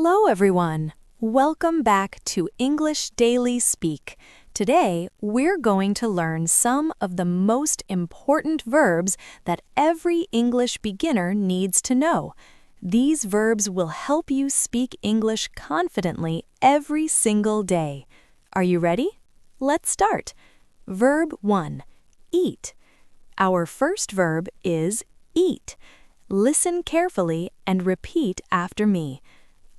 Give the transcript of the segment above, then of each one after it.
Hello, everyone. Welcome back to English Daily Speak. Today, we're going to learn some of the most important verbs that every English beginner needs to know. These verbs will help you speak English confidently every single day. Are you ready? Let's start. Verb 1. Eat. Our first verb is eat. Listen carefully and repeat after me.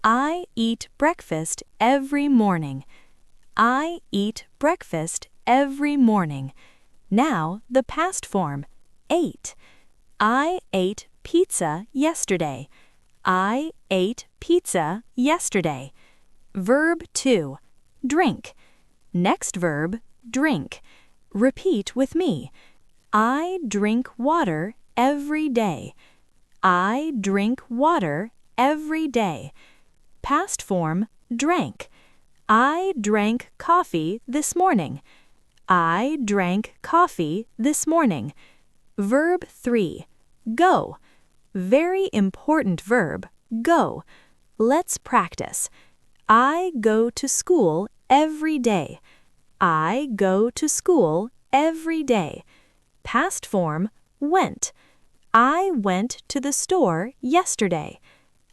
I eat breakfast every morning. I eat breakfast every morning. Now, the past form, ate. I ate pizza yesterday. I ate pizza yesterday. Verb 2, drink. Next verb, drink. Repeat with me. I drink water every day. I drink water every day. Past form, drank. I drank coffee this morning. I drank coffee this morning. Verb 3, go. Very important verb, go. Let's practice. I go to school every day. I go to school every day. Past form, went. I went to the store yesterday.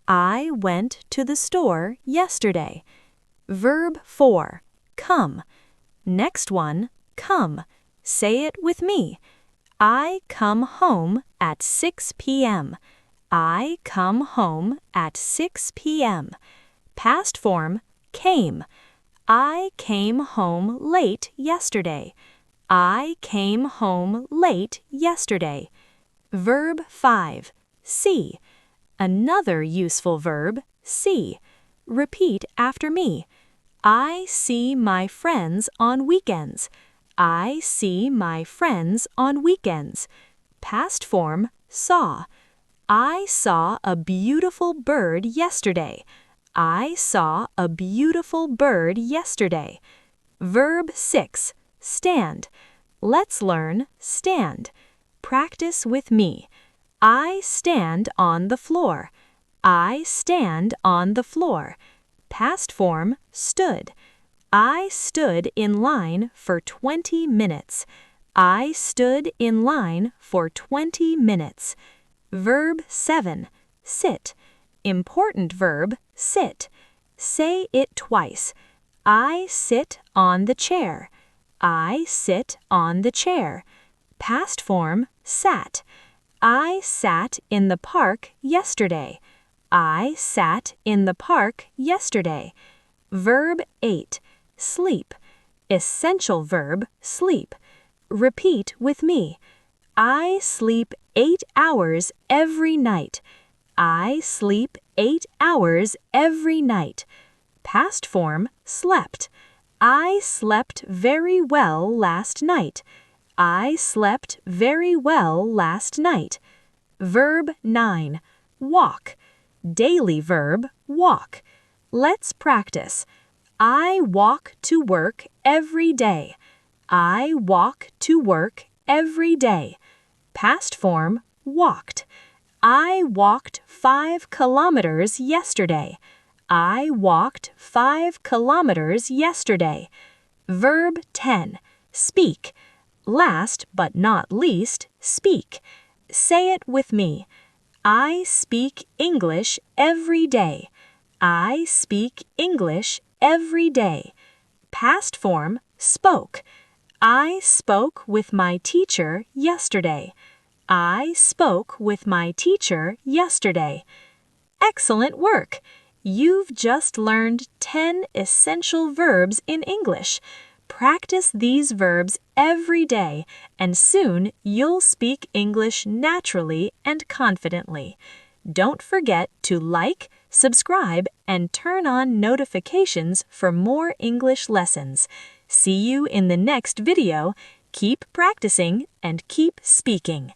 I went to the store yesterday. Verb 4, come. Next one, come. Say it with me. I come home at 6 p.m. I come home at 6 p.m. Past form, came. I came home late yesterday. I came home late yesterday. Verb 5, see. Another useful verb, see. Repeat after me. I see my friends on weekends. I see my friends on weekends. Past form, saw. I saw a beautiful bird yesterday. I saw a beautiful bird yesterday. Verb 6, stand. Let's learn stand. Practice with me. I stand on the floor. I stand on the floor. Past form, stood. I stood in line for 20 minutes. I stood in line for 20 minutes. Verb 7, sit. Important verb, sit. Say it twice. I sit on the chair. I sit on the chair. Past form, sat. I sat in the park yesterday. I sat in the park yesterday. Verb 8, sleep. Essential verb, sleep. Repeat with me. I sleep 8 hours every night. I sleep 8 hours every night. Past form, slept. I slept very well last night. I slept very well last night. Verb 9, walk. Daily verb, walk. Let's practice. I walk to work every day. I walk to work every day. Past form, walked. I walked 5 kilometers yesterday. I walked 5 kilometers yesterday. Verb 10, speak. Last but not least, speak. Say it with me. I speak English every day. I speak English every day. Past form, spoke. I spoke with my teacher yesterday. I spoke with my teacher yesterday. Excellent work! You've just learned 10 essential verbs in English. Practice these verbs every day, and soon you'll speak English naturally and confidently. Don't forget to like, subscribe, and turn on notifications for more English lessons. See you in the next video. Keep practicing and keep speaking.